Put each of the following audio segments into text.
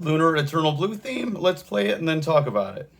Lunar Eternal Blue theme. Let's play it and then talk about it.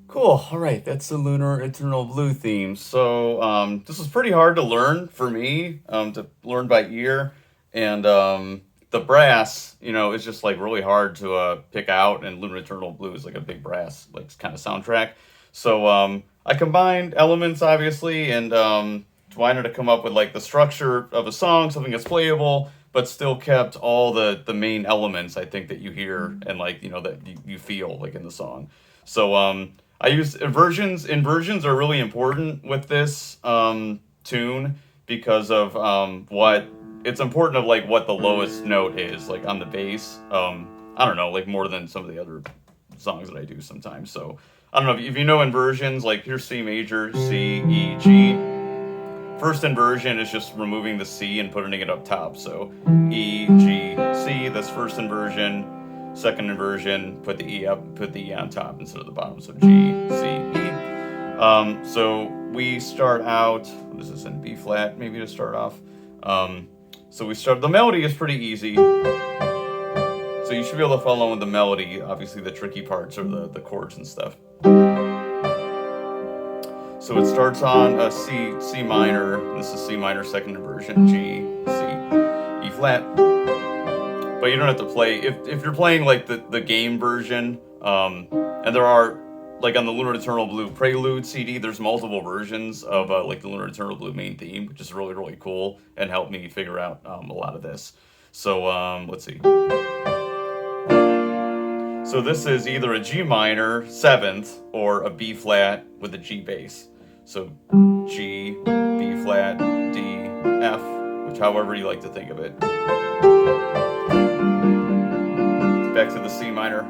Cool. All right, that's the Lunar Eternal Blue theme. So this was pretty hard to learn for me, to learn by ear, and the brass, is just like really hard to pick out. And Lunar Eternal Blue is like a big brass, like kind of soundtrack. So I combined elements, obviously, and wanted to come up with like the structure of a song, something that's playable, but still kept all the main elements I think that you hear and like that you feel like in the song. So I use inversions. Inversions are really important with this tune because of what it's important of like what the lowest note is like on the bass. I don't know, like more than some of the other songs that I do sometimes. So I don't know if you know inversions. Like here's C major, C, E, G. First inversion is just removing the C and putting it up top. So E, G, C. That's first inversion. Second inversion, put the E up, put the E on top instead of the bottom. So G, C, E. So we start out. This is in B flat, maybe to start off. So we start. The melody is pretty easy. So you should be able to follow with the melody. Obviously, the tricky parts are the chords and stuff. So it starts on a C minor. This is C minor second inversion. G, C, E flat. But you don't have to play if you're playing like the game version. And there are like on the Lunar Eternal Blue Prelude CD. There's multiple versions of like the Lunar Eternal Blue main theme, which is really really cool and helped me figure out a lot of this. So let's see. So this is either a G minor seventh or a B flat with a G bass. So G, B flat, D, F, which however you like to think of it. Back to the C minor.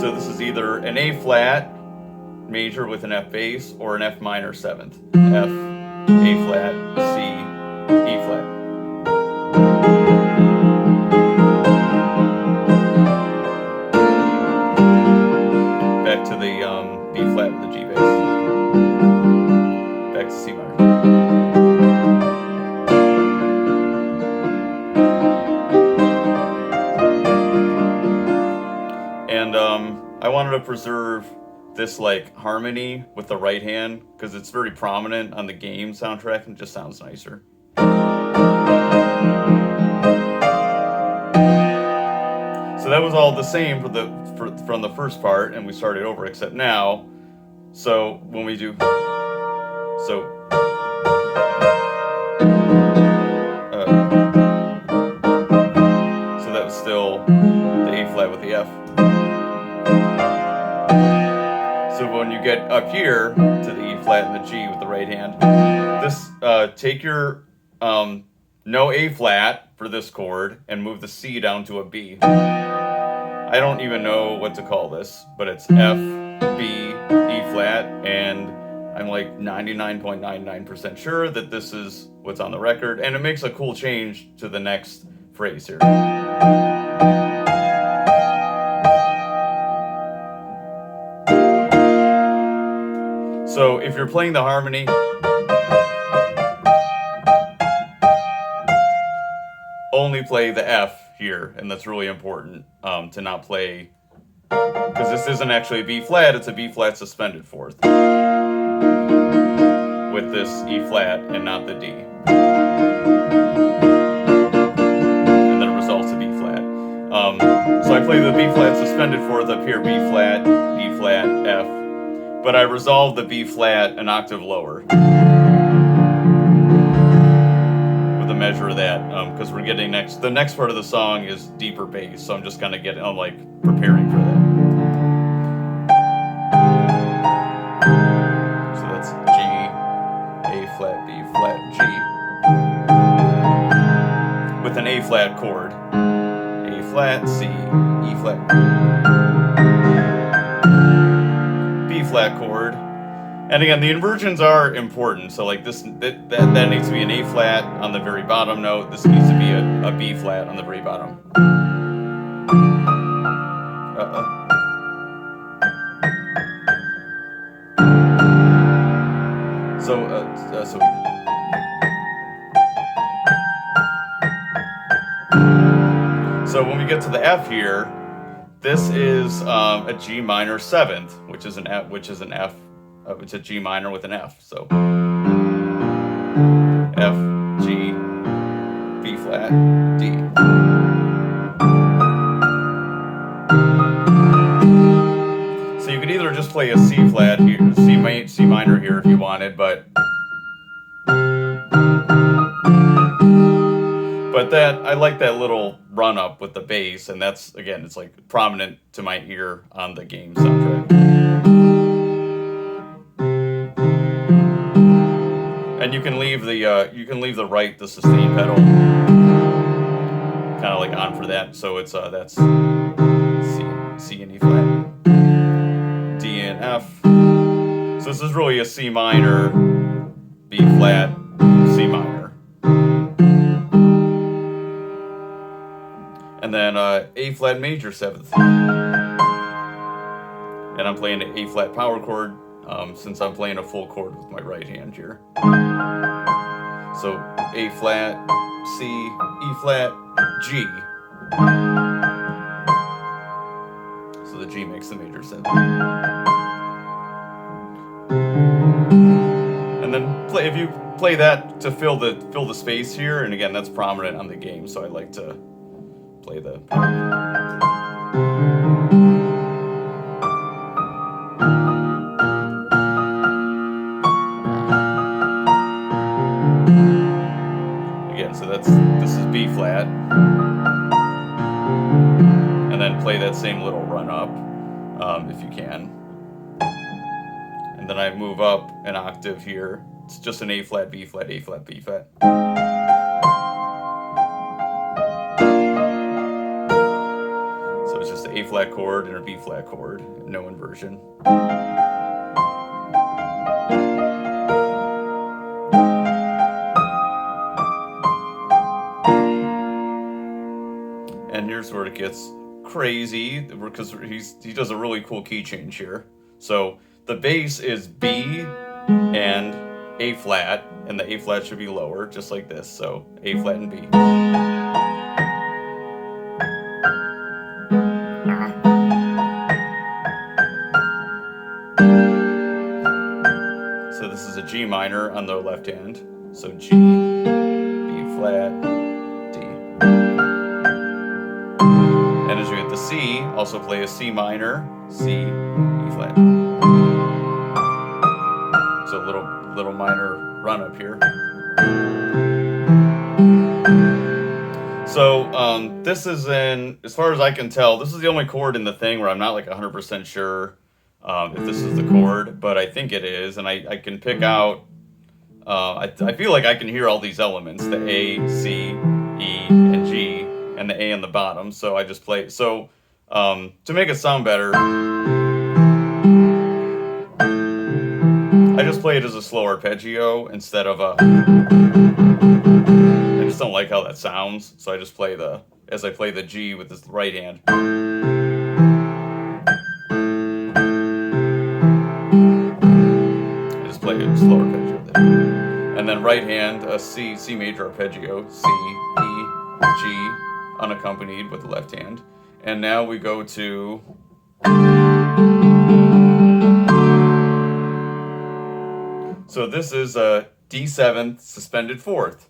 So this is either an A flat, major with an F bass, or an F minor 7th. F, A flat, C, E flat. Back to the B flat with the G bass. Back to C minor. And I wanted to preserve this like harmony with the right hand because it's very prominent on the game soundtrack and it just sounds nicer. So that was all the same from the first part, and we started over except now. So when we do so that was still the A flat with the F. So when you get up here to the E flat and the G with the right hand, this take your no A flat for this chord and move the C down to a B. I don't even know what to call this, but it's F, B, E flat, and I'm like 99.99% sure that this is what's on the record, and it makes a cool change to the next phrase here. So if you're playing the harmony, only play the F here, and that's really important to not play, because this isn't actually a B flat, it's a B flat suspended fourth with this E flat and not the D. And then it results to B flat. So I play the B flat suspended fourth up here, B flat, E flat, F, but I resolve the B flat an octave lower. Measure of that because we're getting the next part of the song is deeper bass, so I'm just kind of I'm like preparing for that. So that's G, A flat, B flat, G with an A flat chord, A flat, C, E flat, B flat chord. And again, the inversions are important. So like this, that needs to be an A flat on the very bottom note. This needs to be a B flat on the very bottom. So when we get to the F here, this is a G minor 7th, which is an F, it's a G minor with an F. So F, G, B flat, D. So you could either just play a C flat here, C minor here if you wanted, but that I like that little run up with the bass, and that's again, it's like prominent to my ear on the game soundtrack. And you can leave the right, the sustain pedal, kind of like on for that. So it's that's C and E flat, D and F. So this is really a C minor, B flat, C minor, and then A flat major 7th. And I'm playing an A flat power chord. Since I'm playing a full chord with my right hand here. So A flat, C, E flat, G. So the G makes the major 7th. And then if you play that to fill the space here, and again that's prominent on the game, so I like to play the this is B flat, and then play that same little run up if you can, and then I move up an octave here. It's just an A flat, B flat, A flat, B flat. So it's just an A flat chord and a B flat chord, no inversion. here's where it gets crazy, because he does a really cool key change here. So the bass is B and A flat, and the A flat should be lower, just like this. So A flat and B. So this is a G minor on the left hand. So G, B flat, D. And as you hit the C, also play a C minor, C, E flat. So a little minor run up here. So this is as far as I can tell, this is the only chord in the thing where I'm not like 100% sure if this is the chord, but I think it is, and I can pick out. I feel like I can hear all these elements: the A, C, E, and G, and the A on the bottom. So I just play. So to make it sound better, I just play it as a slow arpeggio instead of a. I just don't like how that sounds, so I just play as I play the G with this right hand. I just play a slow arpeggio there. And then right hand, a C major arpeggio, C, E, G, unaccompanied with the left hand. And now we go to so this is a D7th suspended fourth.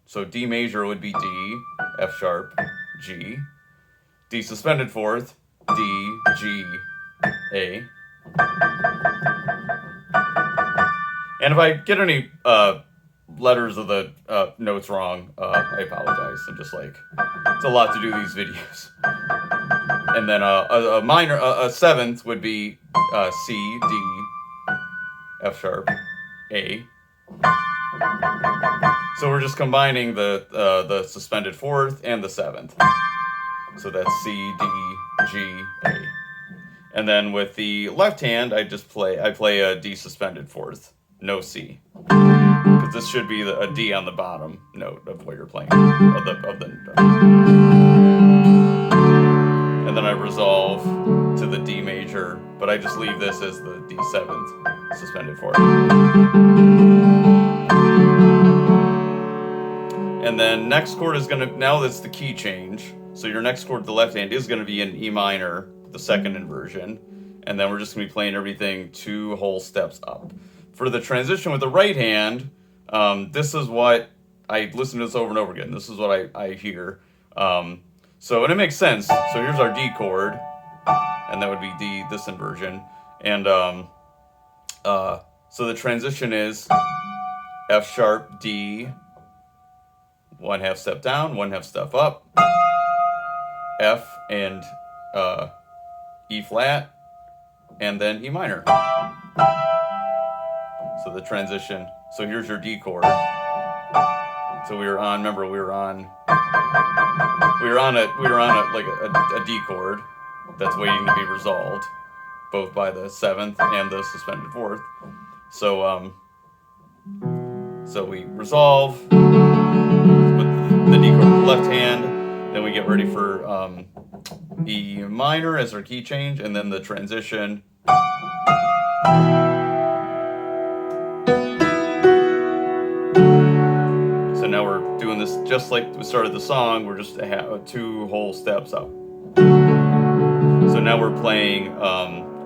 So D major would be D, F sharp, G. D suspended fourth, D, G, A. And if I get any letters of the notes wrong, I apologize. I'm just like, it's a lot to do these videos. And then a minor, a seventh would be C, D, F sharp, A. So we're just combining the suspended fourth and the seventh. So that's C, D, G, A. And then with the left hand, I play a D suspended fourth, no C, because this should be a D on the bottom note of what you're playing of the. And then I resolve to the D major, but I just leave this as the D7th suspended fourth. And then next chord is now that's the key change. So your next chord, the left hand, is gonna be an E minor, the second inversion. And then we're just gonna be playing everything 2 whole steps up. For the transition with the right hand, this is what, I listen to this over and over again. This is what I hear. And it makes sense. So here's our D chord, and that would be D, this inversion. And so the transition is F sharp, D, 1/2 step down, 1/2 step up, F and E flat, and then E minor. So the transition. So here's your D chord. So we were on a D chord that's waiting to be resolved, both by the 7th and the suspended 4th. So so we resolve with the D chord with the left hand, then we get ready for E minor as our key change, and then the transition. So now we're doing this just like we started the song, we're just 2 whole steps up. So now we're playing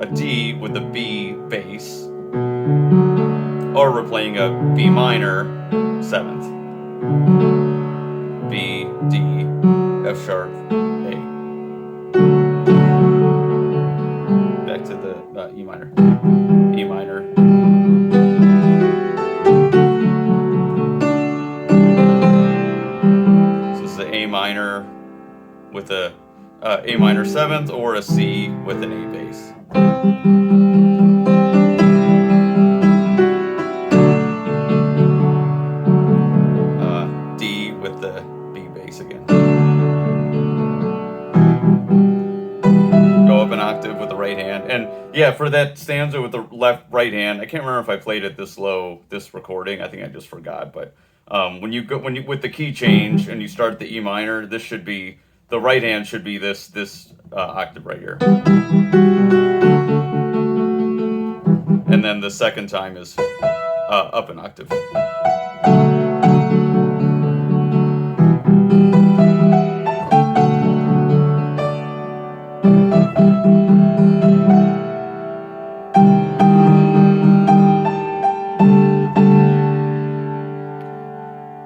a D with a B bass, or we're playing a B minor 7th. B, D, F sharp, A. Back to the E minor. E minor. So this is an A minor with a A minor 7th, or a C with an A bass. D with the B bass again. Go up an octave with the right hand. And yeah, for that stanza with the right hand, I can't remember if I played it this low, this recording. I think I just forgot. But when you with the key change and you start the E minor, this should be the right hand should be this octave right here. And then the second time is up an octave.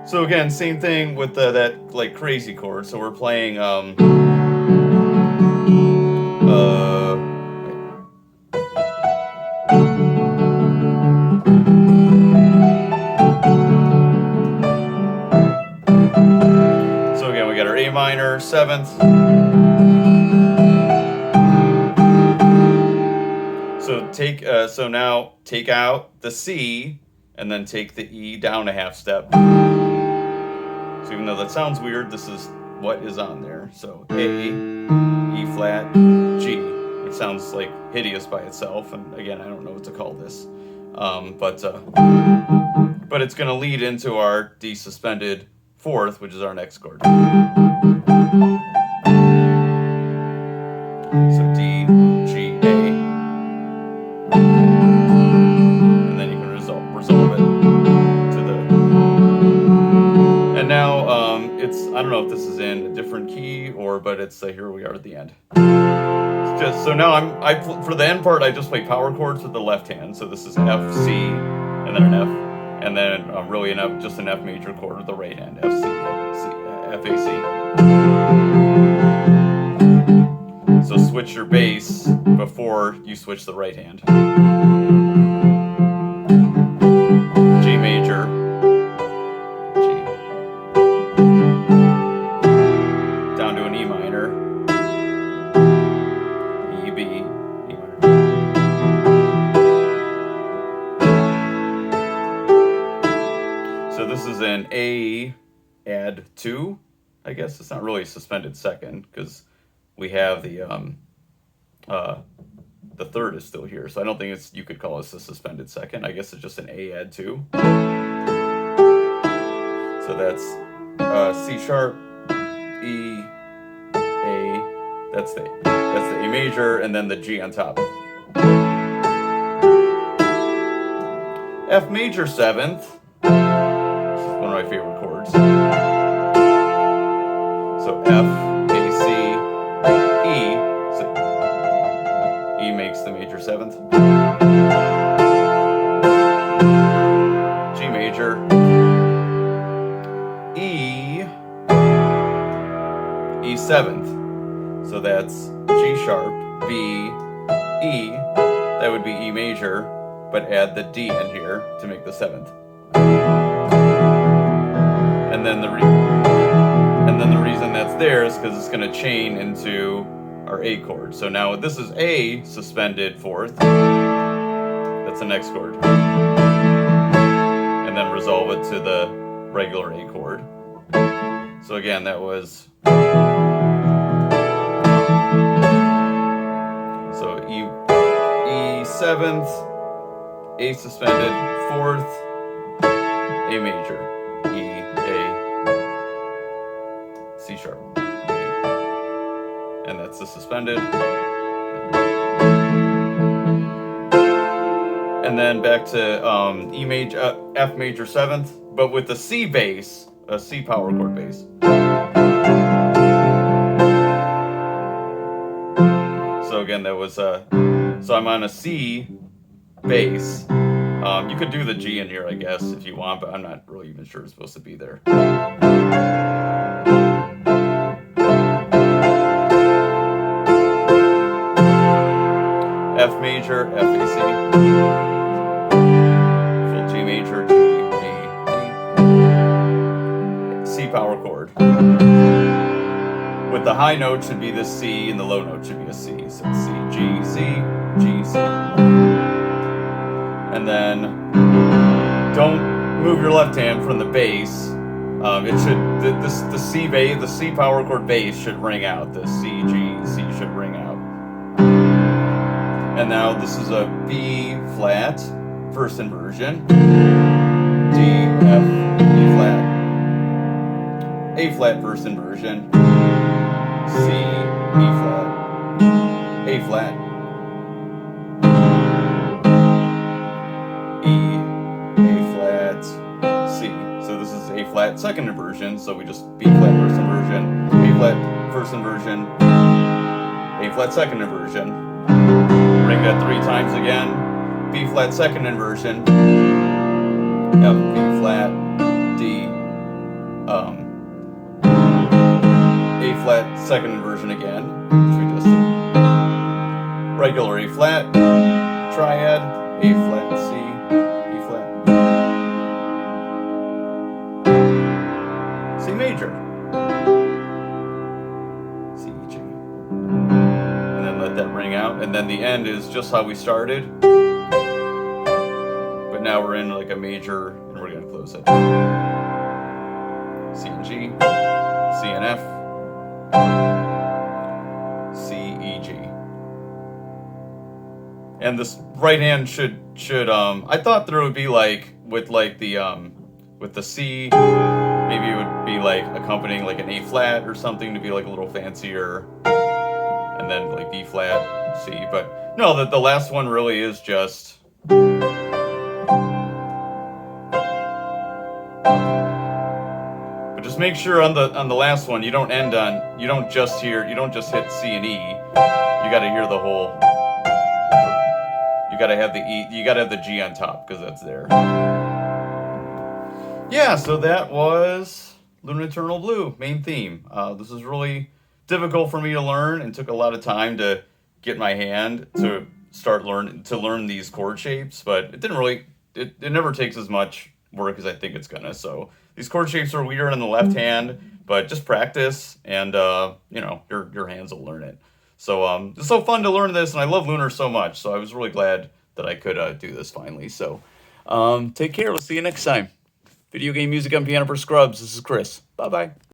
So again, same thing with that like crazy chord. So we're playing so again we got our A minor 7th. So so now take out the C and then take the E down a half step. So even though that sounds weird, this is what is on there. So A, E flat, G, which sounds like hideous by itself. And again, I don't know what to call this. But it's going to lead into our D suspended 4th, which is our next chord. So D, G, A. And then you can resolve it to the... And now I don't know if this is in a different key but it's here we are at the end. It's just so now for the end part I just play power chords with the left hand. So this is F, C, and then an F, and then really just an F major chord with the right hand. F, C, F, A, C. So switch your bass before you switch the right hand. G major. So this is an A add 2, I guess. It's not really a suspended second because we have the 3rd is still here. So I don't think you could call this a suspended second. I guess it's just an A add 2. So that's C sharp, E, A. That's the A major, and then the G on top. F major 7th. One of my favorite chords. So F, A, C, E. So E makes the major 7th. G major. E 7th. So that's G sharp, B, E. That would be E major, but add the D in here to make the 7th. And then the reason that's there is because it's going to chain into our A chord. So now this is A suspended 4th. That's the next chord. And then resolve it to the regular A chord. So again, that was E 7th, A suspended 4th, A major. E, A, C sharp, E. And that's the suspended. And then back to E major, F major 7th, but with the C bass, a C power chord bass. So again, that was so I'm on a C bass. You could do the G in here, I guess, if you want, but I'm not really even sure it's supposed to be there. F major, F, A, C. Full G major, G, B, D. C power chord. With the high note should be the C, and the low note should be a C. So it's C, G, C, G, C. And then don't move your left hand from the bass. It should the C bass, the C power chord bass should ring out. The C, G, C should ring out. And now this is a B flat first inversion. D, F, E flat, A flat first inversion. C, E flat, A flat, E, A flat, C. So this is A flat second inversion, so we just B flat first inversion, A flat first inversion, A flat second inversion. Ring that 3 times again. B flat second inversion, F, B flat, D, A flat second inversion again, which we just did. Regular A flat, triad, A flat, C, E flat, C major, C, G, and then let that ring out, and then the end is just how we started, but now we're in like a major, and we're gonna close it. C and G, C and F, C, E, G. And this right hand should I thought there would be like with the C, maybe it would be like accompanying like an A flat or something to be like a little fancier, and then like B flat, C, but no, the last one really is just but just make sure on the last one you don't just hit C and E. You got to hear the whole. You got to have the E. You got to have the G on top because that's there. Yeah, so that was Lunar Eternal Blue main theme. This is really difficult for me to learn and took a lot of time to get my hand to learn these chord shapes, but it didn't really. It never takes as much work as I think it's gonna. So these chord shapes are weird on the left hand, but just practice and your hands will learn it. So it's so fun to learn this, and I love Lunar so much. So I was really glad that I could do this finally. So take care. We'll see you next time. Video game music on piano for scrubs. This is Chris. Bye bye.